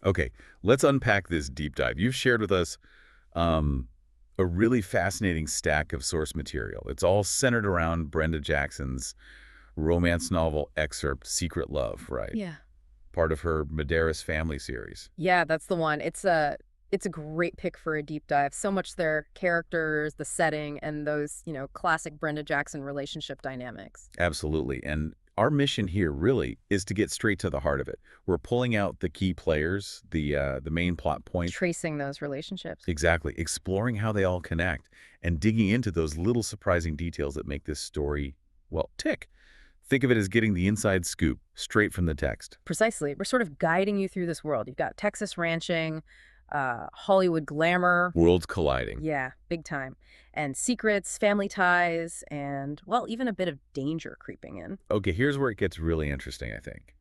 Okay, let's unpack this deep dive. You've shared with us um, a really fascinating stack of source material. It's all centered around Brenda Jackson's romance novel excerpt, Secret Love, right? Yeah. Part of her Madaris family series. Yeah, that's the one. It's a great pick for a deep dive. So much their characters, the setting, and those, classic Brenda Jackson relationship dynamics. Absolutely. And our mission here really is to get straight to the heart of it. We're pulling out the key players, the main plot points. Tracing those relationships. Exactly. Exploring how they all connect and digging into those little surprising details that make this story, well, tick. Think of it as getting the inside scoop straight from the text. Precisely. We're sort of guiding you through this world. You've got Texas ranching, Hollywood glamour. Worlds colliding. Yeah, big time. And secrets, family ties, and, well, even a bit of danger creeping in. Okay, here's where it gets really interesting, I think.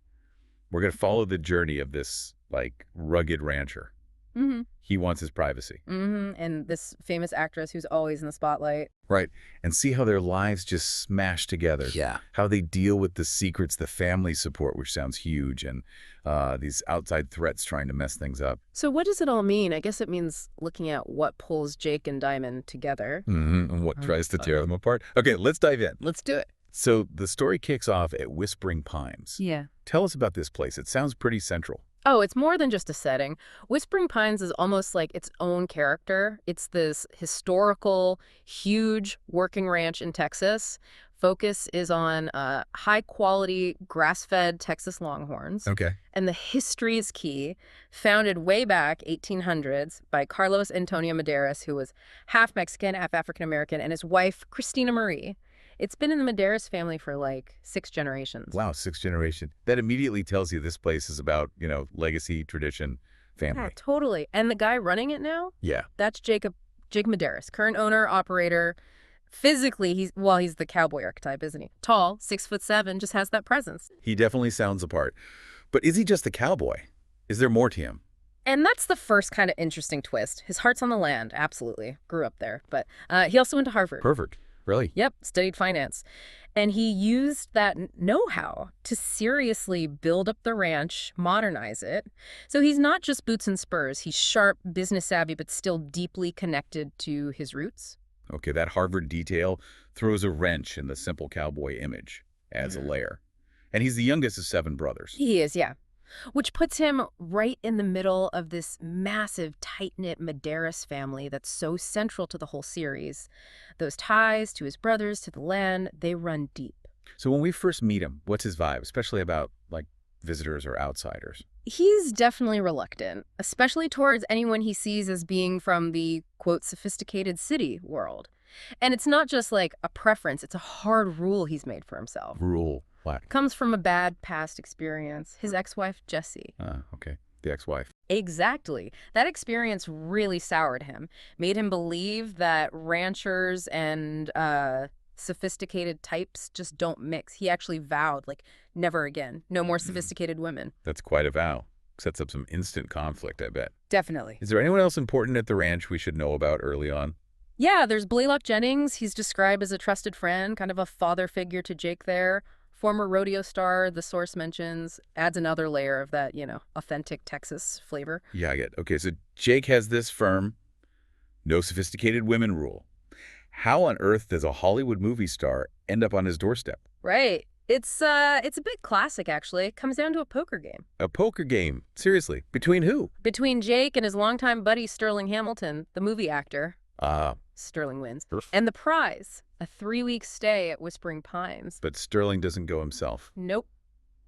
We're going to follow the journey of this, like, rugged rancher. Mm-hmm. He wants his privacy. Mm-hmm. And this famous actress who's always in the spotlight. Right. And see how their lives just smash together. Yeah. How they deal with the secrets, the family support, which sounds huge, and these outside threats trying to mess things up. So what does it all mean? I guess it means looking at what pulls Jake and Diamond together. And what tries to tear them apart. Okay, let's dive in. Let's do it. So the story kicks off at Whispering Pines. Yeah. Tell us about this place. It sounds pretty central. Oh, it's more than just a setting. Whispering Pines is almost like its own character. It's this historical, huge working ranch in Texas. Focus is on high-quality, grass-fed Texas Longhorns. Okay. And the history is key. Founded way back 1800s by Carlos Antonio Madaris, who was half Mexican, half African-American, and his wife, Christina Marie. It's been in the Madaris family for like 6 generations. Wow, 6th generation. That immediately tells you this place is about, legacy, tradition, family. Yeah, totally. And the guy running it now? Yeah. That's Jake Madaris, current owner, operator. Physically, he's the cowboy archetype, isn't he? Tall, 6'7", just has that presence. He definitely sounds apart. But is he just a cowboy? Is there more to him? And that's the first kind of interesting twist. His heart's on the land, absolutely. Grew up there. But he also went to Harvard. Perfect. Really? Yep, studied finance. And he used that know-how to seriously build up the ranch, modernize it. So he's not just boots and spurs. He's sharp, business savvy, but still deeply connected to his roots. Okay, that Harvard detail throws a wrench in the simple cowboy image, adds a layer. And he's the youngest of 7 brothers. He is, yeah. Which puts him right in the middle of this massive, tight-knit Madaris family that's so central to the whole series. Those ties to his brothers, to the land, they run deep. So when we first meet him, what's his vibe, especially about, like, visitors or outsiders? He's definitely reluctant, especially towards anyone he sees as being from the, quote, sophisticated city world. And it's not just like a preference, it's a hard rule he's made for himself. Rule. What? Comes from a bad past experience. His ex-wife, Jessie. Okay. The ex-wife. Exactly. That experience really soured him, made him believe that ranchers and sophisticated types just don't mix. He actually vowed, like, never again. No more sophisticated women. That's quite a vow. Sets up some instant conflict, I bet. Definitely. Is there anyone else important at the ranch we should know about early on? Yeah, there's Blaylock Jennings. He's described as a trusted friend, kind of a father figure to Jake there. Former rodeo star, the source mentions, adds another layer of that, authentic Texas flavor. Yeah, I get it. Okay, so Jake has this firm, no sophisticated women rule. How on earth does a Hollywood movie star end up on his doorstep? Right. It's a bit classic, actually. It comes down to a poker game. A poker game? Seriously? Between who? Between Jake and his longtime buddy Sterling Hamilton, the movie actor. Sterling wins. And the prize, a 3-week stay at Whispering Pines. But Sterling doesn't go himself. Nope.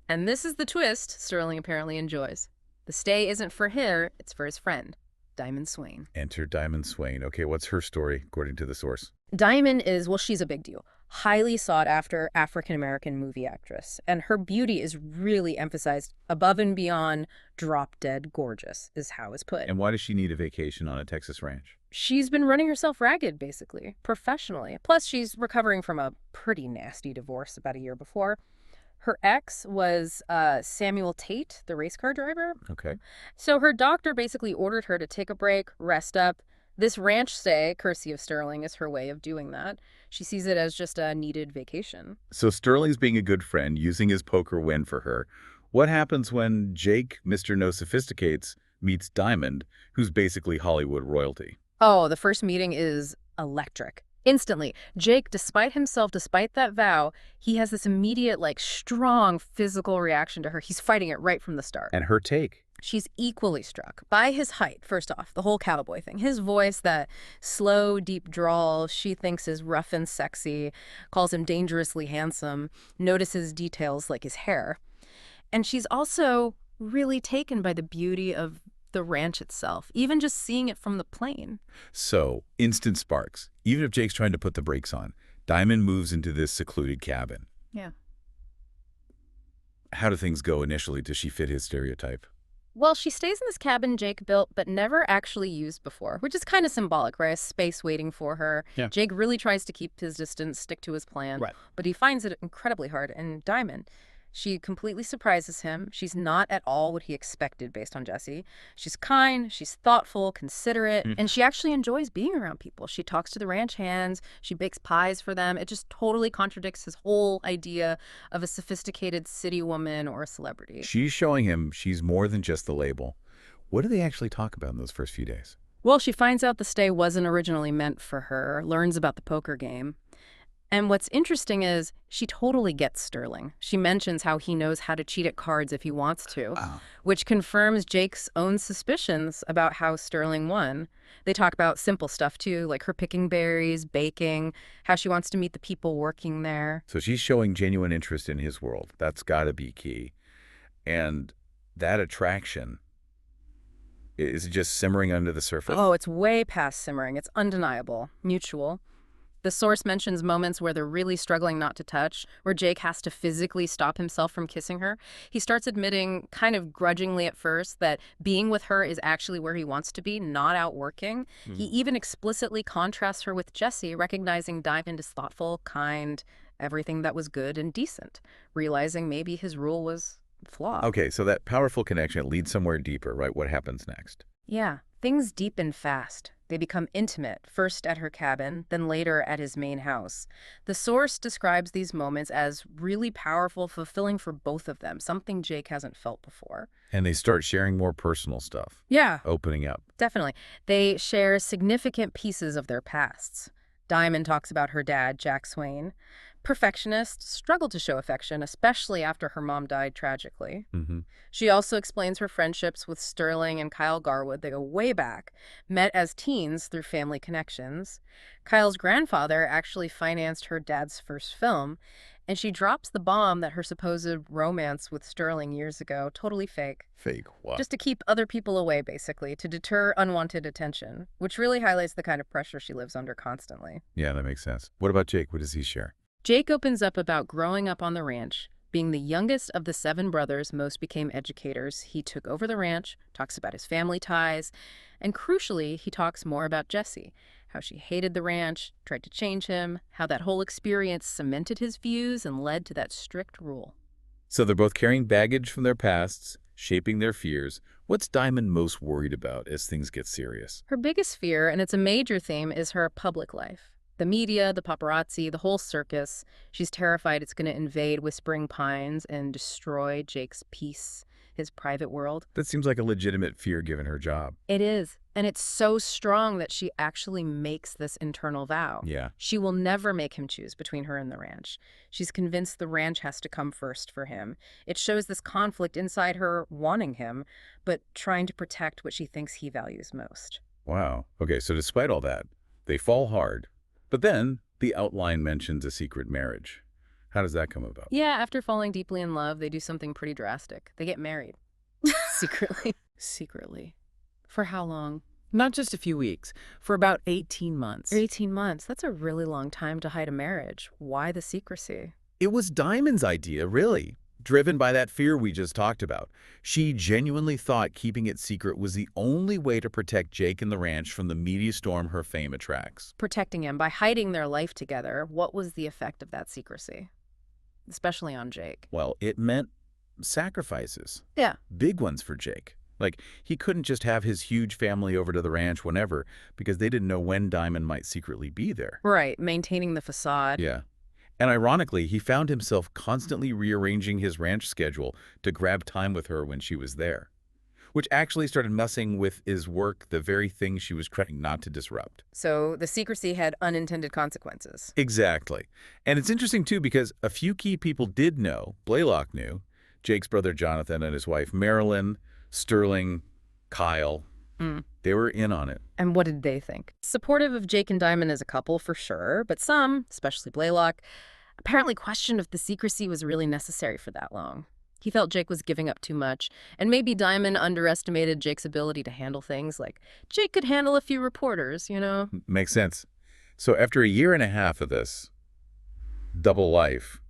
And this is the twist Sterling apparently enjoys. The stay isn't for him, it's for his friend, Diamond Swain. Enter Diamond Swain. Okay, what's her story, according to the source? Diamond is, well, she's a big deal. Highly sought-after African-American movie actress. And her beauty is really emphasized above and beyond drop-dead gorgeous, is how it's put. And why does she need a vacation on a Texas ranch? She's been running herself ragged, basically, professionally. Plus, she's recovering from a pretty nasty divorce about a year before. Her ex was Samuel Tate, the race car driver. Okay. So her doctor basically ordered her to take a break, rest up. This ranch stay, courtesy of Sterling, is her way of doing that. She sees it as just a needed vacation. So Sterling's being a good friend, using his poker win for her. What happens when Jake, Mr. No Sophisticates, meets Diamond, who's basically Hollywood royalty. Oh, the first meeting is electric. Instantly, Jake, despite that vow, he has this immediate, like, strong physical reaction to her. He's fighting it right from the start. And her take. She's equally struck by his height, first off, the whole cowboy thing. His voice, that slow, deep drawl she thinks is rough and sexy, calls him dangerously handsome, notices details like his hair. And she's also really taken by the beauty of the ranch itself, even just seeing it from the plane. So, instant sparks. Even if Jake's trying to put the brakes on, Diamond moves into this secluded cabin. Yeah. How do things go initially? Does she fit his stereotype? Well, she stays in this cabin Jake built but never actually used before, which is kind of symbolic, right? A space waiting for her. Yeah. Jake really tries to keep his distance, stick to his plan, Right. but he finds it incredibly hard. And Diamond, she completely surprises him. She's not at all what he expected based on Jesse. She's kind, she's thoughtful, considerate, and she actually enjoys being around people. She talks to the ranch hands, she bakes pies for them. It just totally contradicts his whole idea of a sophisticated city woman or a celebrity. She's showing him she's more than just the label. What do they actually talk about in those first few days? Well, she finds out the stay wasn't originally meant for her, learns about the poker game. And what's interesting is she totally gets Sterling. She mentions how he knows how to cheat at cards if he wants to, Oh. which confirms Jake's own suspicions about how Sterling won. They talk about simple stuff too, like her picking berries, baking, how she wants to meet the people working there. So she's showing genuine interest in his world. That's got to be key. And that attraction, is it just simmering under the surface? Oh, it's way past simmering. It's undeniable, mutual. The source mentions moments where they're really struggling not to touch, where Jake has to physically stop himself from kissing her. He starts admitting, kind of grudgingly at first, that being with her is actually where he wants to be, not out working. He even explicitly contrasts her with Jesse, recognizing Diamond is thoughtful, kind, everything that was good and decent, realizing maybe his rule was flawed. Okay, so that powerful connection leads somewhere deeper, right? What happens next? Yeah, things deepen fast. They become intimate, first at her cabin, then later at his main house. The source describes these moments as really powerful, fulfilling for both of them, something Jake hasn't felt before. And they start sharing more personal stuff, Yeah, opening up. definitely. They share significant pieces of their pasts. Diamond talks about her dad, Jack Swain. Perfectionist, struggled to show affection, especially after her mom died tragically. Mm-hmm. She also explains her friendships with Sterling and Kyle Garwood. They go way back, met as teens through family connections. Kyle's grandfather actually financed her dad's first film, and she drops the bomb that her supposed romance with Sterling years ago, totally fake, Fake what? just to keep other people away, basically, to deter unwanted attention, which really highlights the kind of pressure she lives under constantly. Yeah, that makes sense. What about Jake? What does he share? Jake opens up about growing up on the ranch. Being the youngest of the 7 brothers, most became educators. He took over the ranch, talks about his family ties, and crucially, he talks more about Jessie, how she hated the ranch, tried to change him, how that whole experience cemented his views and led to that strict rule. So they're both carrying baggage from their pasts, shaping their fears. What's Diamond most worried about as things get serious? Her biggest fear, and it's a major theme, is her public life. The media, the paparazzi, the whole circus. She's terrified it's going to invade Whispering Pines and destroy Jake's peace, his private world. That seems like a legitimate fear given her job. It is. And it's so strong that she actually makes this internal vow. Yeah. She will never make him choose between her and the ranch. She's convinced the ranch has to come first for him. It shows this conflict inside her wanting him, but trying to protect what she thinks he values most. Wow. Okay, so despite all that, they fall hard. But then the outline mentions a secret marriage. How does that come about? Yeah, after falling deeply in love, they do something pretty drastic. They get married. Secretly. Secretly. For how long? Not just a few weeks, for about 18 months. 18 months. That's a really long time to hide a marriage. Why the secrecy? It was Diamond's idea, really. Driven by that fear we just talked about. She genuinely thought keeping it secret was the only way to protect Jake and the ranch from the media storm her fame attracts. Protecting him by hiding their life together. What was the effect of that secrecy? Especially on Jake. Well, it meant sacrifices. Yeah. Big ones for Jake. Like, he couldn't just have his huge family over to the ranch whenever because they didn't know when Diamond might secretly be there. Right. Maintaining the facade. Yeah. And ironically, he found himself constantly rearranging his ranch schedule to grab time with her when she was there. which actually started messing with his work, the very thing she was trying not to disrupt. So the secrecy had unintended consequences. Exactly. And it's interesting, too, because a few key people did know, Blaylock knew, Jake's brother Jonathan and his wife Marilyn, Sterling, Kyle. They were in on it. And what did they think? Supportive of Jake and Diamond as a couple, for sure, but some, especially Blaylock, apparently questioned if the secrecy was really necessary for that long. He felt Jake was giving up too much, and maybe Diamond underestimated Jake's ability to handle things. Like, Jake could handle a few reporters, you know? Makes sense. So after a year and a half of this double life,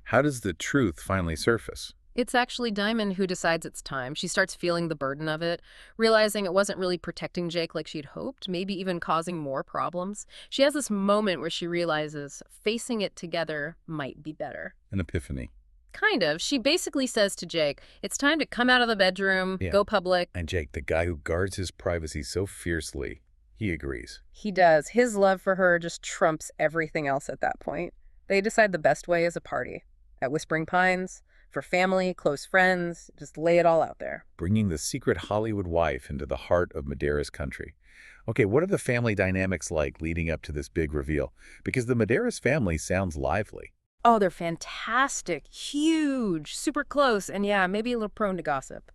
how does the truth finally surface? It's actually Diamond who decides it's time. She starts feeling the burden of it, realizing it wasn't really protecting Jake like she'd hoped, maybe even causing more problems. She has this moment where she realizes facing it together might be better. An epiphany. Kind of. She basically says to Jake, it's time to come out of the bedroom, go public. And Jake, the guy who guards his privacy so fiercely, he agrees. He does. His love for her just trumps everything else at that point. They decide the best way is a party. At Whispering Pines, for family, close friends, just lay it all out there. Bringing the secret Hollywood wife into the heart of Madaris country. Okay, what are the family dynamics like leading up to this big reveal? Because the Madaris family sounds lively. Oh, they're fantastic, huge, super close, and yeah, maybe a little prone to gossip.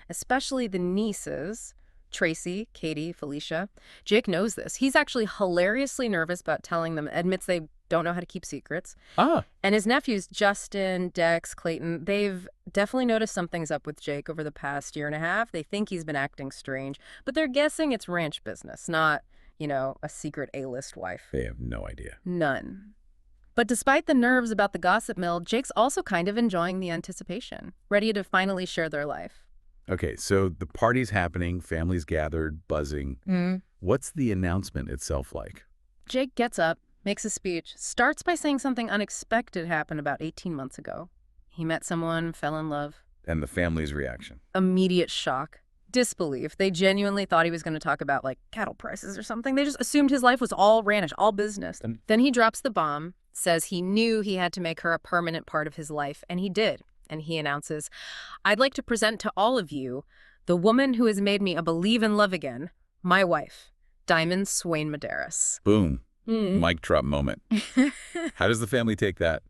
Especially the nieces, Tracy, Katie, Felicia. Jake knows this. He's actually hilariously nervous about telling them, admits they don't know how to keep secrets. And his nephews, Justin, Dex, Clayton, they've definitely noticed something's up with Jake over the past year and a half. They think he's been acting strange, but they're guessing it's ranch business, not, you know, a secret A-list wife. They have no idea. None. But despite the nerves about the gossip mill, Jake's also kind of enjoying the anticipation, ready to finally share their life. Okay, so the party's happening, families gathered, buzzing. What's the announcement itself like? Jake gets up, makes a speech, starts by saying something unexpected happened about 18 months ago. He met someone, fell in love. And the family's reaction? Immediate shock. Disbelief. They genuinely thought he was going to talk about, like, cattle prices or something. They just assumed his life was all ranch, all business. Then he drops the bomb, says he knew he had to make her a permanent part of his life, and he did. And he announces, I'd like to present to all of you the woman who has made me a believe in love again, my wife, Diamond Swain Madaris. Boom. Mic drop moment. How does the family take that?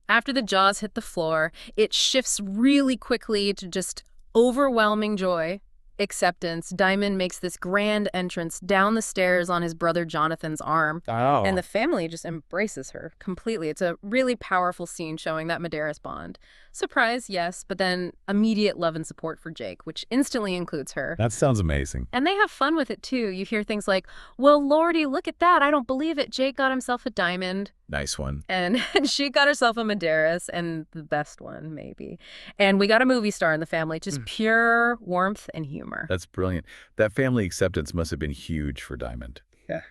After the jaws hit the floor, it shifts really quickly to just overwhelming joy, acceptance. Diamond makes this grand entrance down the stairs on his brother Jonathan's arm, and the family just embraces her completely. It's a really powerful scene showing that Madaris bond. Surprise, yes, but then immediate love and support for Jake, which instantly includes her. That sounds amazing. And they have fun with it, too. You hear things like, well, Lordy, look at that. I don't believe it. Jake got himself a diamond. Nice one. And she got herself a Madaris, and the best one, maybe. And we got a movie star in the family, just pure warmth and humor. That's brilliant. That family acceptance must have been huge for Diamond. Yeah.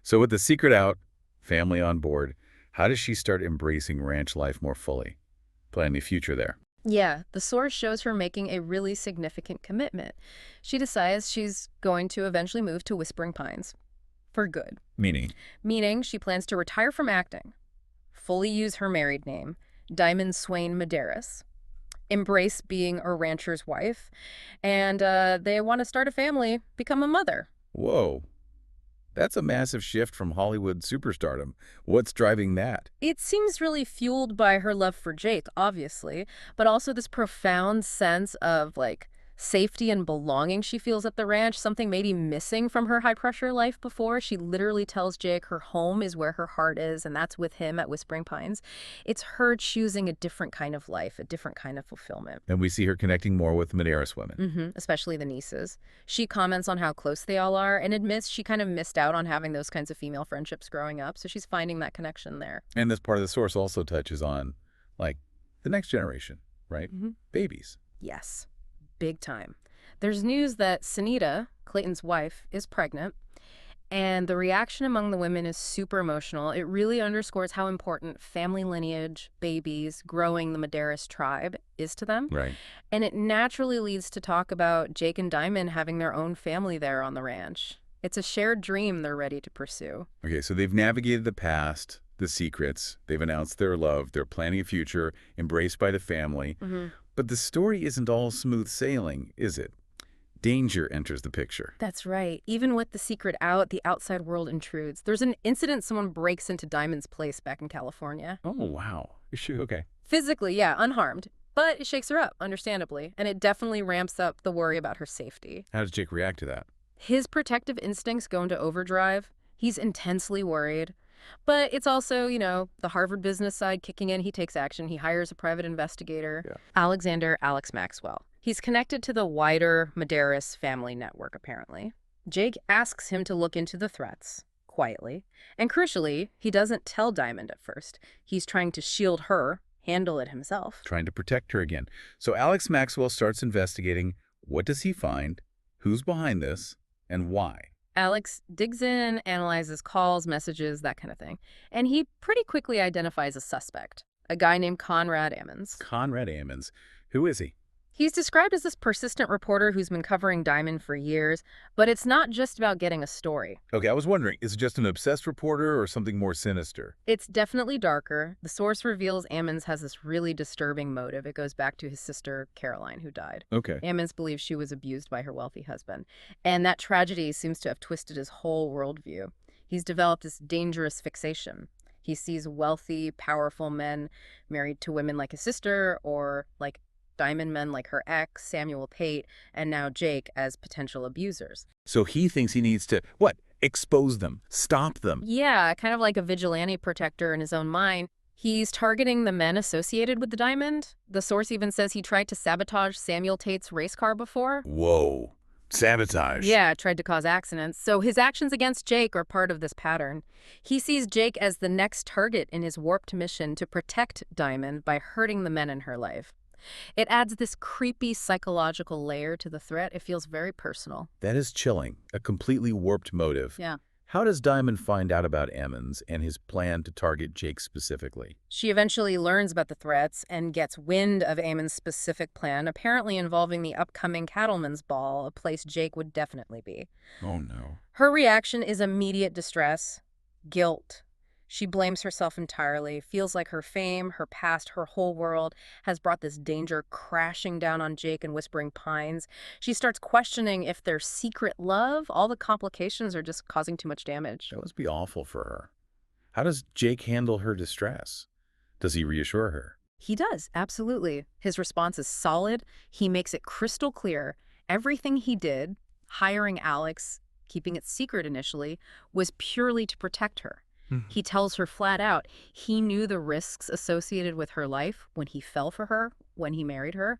So with the secret out, family on board, how does she start embracing ranch life more fully? Planning the future there. Yeah, the source shows her making a really significant commitment. She decides she's going to eventually move to Whispering Pines. For good. Meaning she plans to retire from acting, fully use her married name, Diamond Swain Madaris, embrace being a rancher's wife, and they want to start a family, become a mother. Whoa. That's a massive shift from Hollywood superstardom. What's driving that? It seems really fueled by her love for Jake, obviously, but also this profound sense of, like, safety and belonging she feels at the ranch, something maybe missing from her high-pressure life before. She literally tells Jake her home is where her heart is, and that's with him at Whispering Pines. It's her choosing a different kind of life, a different kind of fulfillment. And we see her connecting more with Madaris women. Especially the nieces. She comments on how close they all are and admits she kind of missed out on having those kinds of female friendships growing up, so she's finding that connection there. And this part of the source also touches on, like, the next generation, right? Babies. Yes. Big time. There's news that Sunita, Clayton's wife, is pregnant, and the reaction among the women is super emotional. It really underscores how important family lineage, babies, growing the Madaris tribe is to them. Right. And it naturally leads to talk about Jake and Diamond having their own family there on the ranch. It's a shared dream they're ready to pursue. Okay, so they've navigated the past, the secrets, they've announced their love, they're planning a future, embraced by the family. But the story isn't all smooth sailing, is it? danger enters the picture. That's right. Even with the secret out, the outside world intrudes. There's an incident someone breaks into Diamond's place back in California. Oh, wow. Okay. Physically, yeah, unharmed. But it shakes her up, understandably, and it definitely ramps up the worry about her safety. How does Jake react to that? His protective instincts go into overdrive. He's intensely worried. But it's also, the Harvard business side kicking in. He takes action. He hires a private investigator, Alexander Alex Maxwell. He's connected to the wider Madaris family network, apparently. Jake asks him to look into the threats, quietly. And crucially, he doesn't tell Diamond at first. He's trying to shield her, handle it himself. Trying to protect her again. So Alex Maxwell starts investigating. What does he find? Who's behind this? And why? Alex digs in, analyzes calls, messages, that kind of thing. And he pretty quickly identifies a suspect, a guy named Conrad Ammons. Conrad Ammons. Who is he? He's described as this persistent reporter who's been covering Diamond for years, but it's not just about getting a story. Okay, I was wondering, is it just an obsessed reporter or something more sinister? It's definitely darker. The source reveals Ammons has this really disturbing motive. It goes back to his sister, Caroline, who died. Okay. Ammons believes she was abused by her wealthy husband, and that tragedy seems to have twisted his whole worldview. He's developed this dangerous fixation. He sees wealthy, powerful men married to women like his sister or like Diamond men like her ex, Samuel Pate, and now Jake as potential abusers. So he thinks he needs to, what? Expose them, stop them. Yeah, kind of like a vigilante protector in his own mind. He's targeting the men associated with the Diamond. The source even says he tried to sabotage Samuel Tate's race car before. Whoa. Sabotage. Yeah, tried to cause accidents. So his actions against Jake are part of this pattern. He sees Jake as the next target in his warped mission to protect Diamond by hurting the men in her life. It adds this creepy psychological layer to the threat. It feels very personal. That is chilling. A completely warped motive. Yeah. How does Diamond find out about Ammons and his plan to target Jake specifically? She eventually learns about the threats and gets wind of Amon's specific plan, apparently involving the upcoming Cattleman's Ball, a place Jake would definitely be. Oh, no. Her reaction is immediate distress, guilt. She blames herself entirely, feels like her fame, her past, her whole world has brought this danger crashing down on Jake and Whispering Pines. She starts questioning if their secret love, all the complications are just causing too much damage. That must be awful for her. How does Jake handle her distress? Does he reassure her? He does, absolutely. His response is solid. He makes it crystal clear. Everything he did, hiring Alex, keeping it secret initially, was purely to protect her. He tells her flat out he knew the risks associated with her life when he fell for her, when he married her,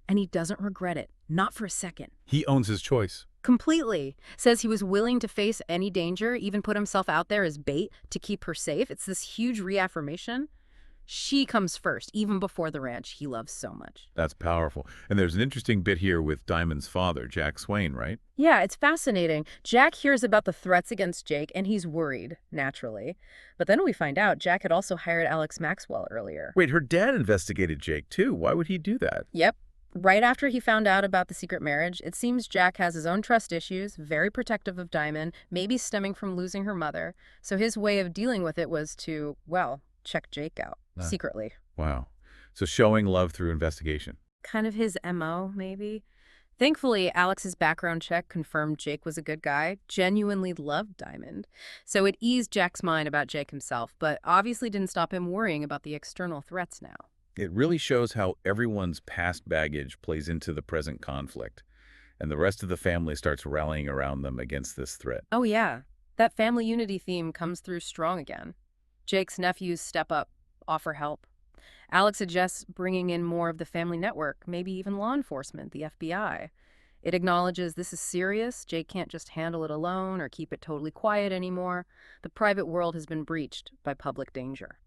and he doesn't regret it, not for a second. He owns his choice. Completely. Says he was willing to face any danger, even put himself out there as bait to keep her safe. It's this huge reaffirmation. She comes first, even before the ranch he loves so much. That's powerful. And there's an interesting bit here with Diamond's father, Jack Swain, right? Yeah, it's fascinating. Jack hears about the threats against Jake, and he's worried, naturally. But then we find out Jack had also hired Alex Maxwell earlier. Wait, her dad investigated Jake, too. Why would he do that? Yep. Right after he found out about the secret marriage, it seems Jack has his own trust issues, very protective of Diamond, maybe stemming from losing her mother. So his way of dealing with it was to, well, check Jake out, secretly. Wow. So showing love through investigation. Kind of his MO, maybe. Thankfully, Alex's background check confirmed Jake was a good guy, genuinely loved Diamond. So it eased Jack's mind about Jake himself, but obviously didn't stop him worrying about the external threats now. It really shows how everyone's past baggage plays into the present conflict, and the rest of the family starts rallying around them against this threat. Oh yeah, that family unity theme comes through strong again. Jake's nephews step up, offer help. Alex suggests bringing in more of the family network, maybe even law enforcement, the FBI. It acknowledges this is serious. Jake can't just handle it alone or keep it totally quiet anymore. The private world has been breached by public danger.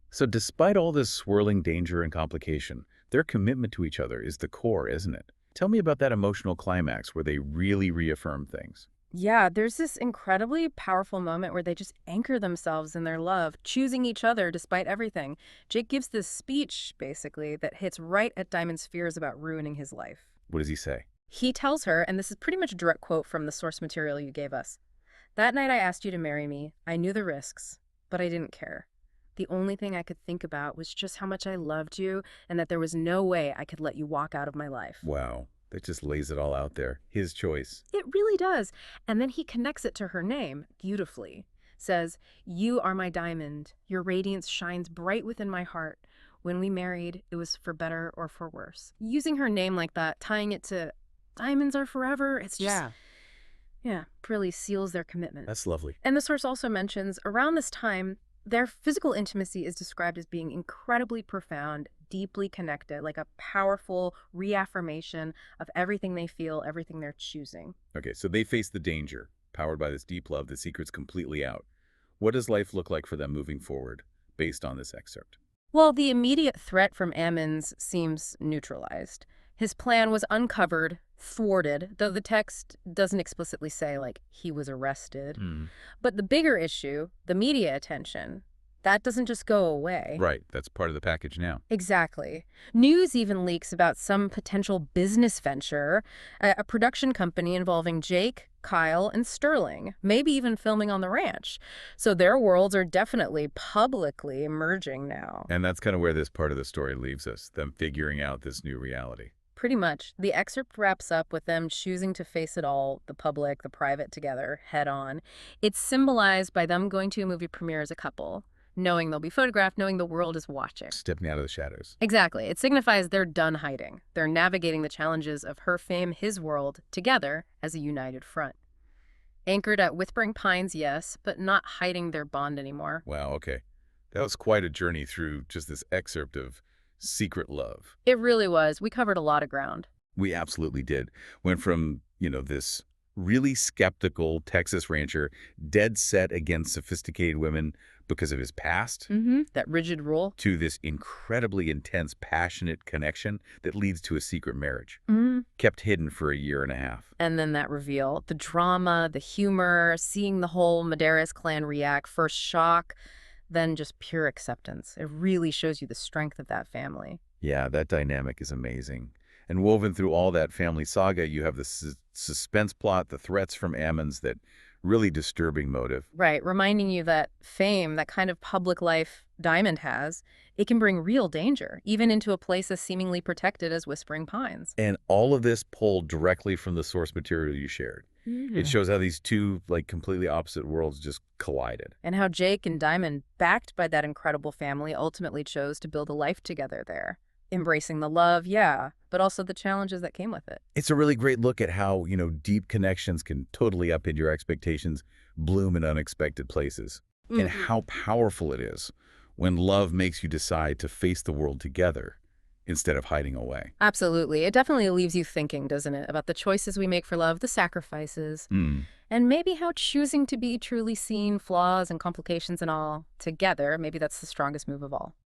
So despite all this swirling danger and complication, their commitment to each other is the core, isn't it? Tell me about that emotional climax where they really reaffirm things. Yeah, there's this incredibly powerful moment where they just anchor themselves in their love, choosing each other despite everything. Jake gives this speech, basically, that hits right at Diamond's fears about ruining his life. What does he say? He tells her, and this is pretty much a direct quote from the source material you gave us, "That night I asked you to marry me. I knew the risks, but I didn't care. The only thing I could think about was just how much I loved you and that there was no way I could let you walk out of my life." Wow. That just lays it all out there. His choice. It really does. And then he connects it to her name beautifully. Says, "You are my diamond. Your radiance shines bright within my heart. When we married, it was for better or for worse." Using her name like that, tying it to diamonds are forever, it's just, yeah, really seals their commitment. That's lovely. And the source also mentions around this time, their physical intimacy is described as being incredibly profound, deeply connected, like a powerful reaffirmation of everything they feel, everything they're choosing. Okay, so they face the danger. Powered by this deep love, the secret's completely out. What does life look like for them moving forward, based on this excerpt? Well, the immediate threat from Ammons seems neutralized. His plan was uncovered, thwarted, though the text doesn't explicitly say, like, he was arrested. But the bigger issue, the media attention, that doesn't just go away. Right, that's part of the package now. Exactly. News even leaks about some potential business venture, a production company involving Jake, Kyle, and Sterling, maybe even filming on the ranch. So their worlds are definitely publicly emerging now. And that's kind of where this part of the story leaves us, them figuring out this new reality. Pretty much. The excerpt wraps up with them choosing to face it all, the public, the private together, head on. It's symbolized by them going to a movie premiere as a couple, knowing they'll be photographed, knowing the world is watching. Stepping out of the shadows. Exactly. It signifies they're done hiding. They're navigating the challenges of her fame, his world, together as a united front. Anchored at Whispering Pines, yes, but not hiding their bond anymore. Wow, okay. That was quite a journey through just this excerpt of Secret Love. It really was. We covered a lot of ground. We absolutely did. Went from, this really skeptical Texas rancher, dead set against sophisticated women because of his past, That rigid rule. to this incredibly intense, passionate connection that leads to a secret marriage. Kept hidden for a year and a half. And then that reveal, the drama, the humor, seeing the whole Madaris clan react, first shock, then just pure acceptance. It really shows you the strength of that family. Yeah, that dynamic is amazing. And woven through all that family saga, you have the suspense plot, the threats from Ammons, that really disturbing motive. Right, reminding you that fame, that kind of public life Diamond has, it can bring real danger, even into a place as seemingly protected as Whispering Pines. And all of this pulled directly from the source material you shared. It shows how these two, completely opposite worlds just collided. And how Jake and Diamond, backed by that incredible family, ultimately chose to build a life together there. Embracing the love, yeah, but also the challenges that came with it. It's a really great look at how, deep connections can totally upend your expectations, bloom in unexpected places, and how powerful it is when love makes you decide to face the world together instead of hiding away. Absolutely. It definitely leaves you thinking, doesn't it, about the choices we make for love, the sacrifices, and maybe how choosing to be truly seen, flaws and complications and all, together, maybe that's the strongest move of all.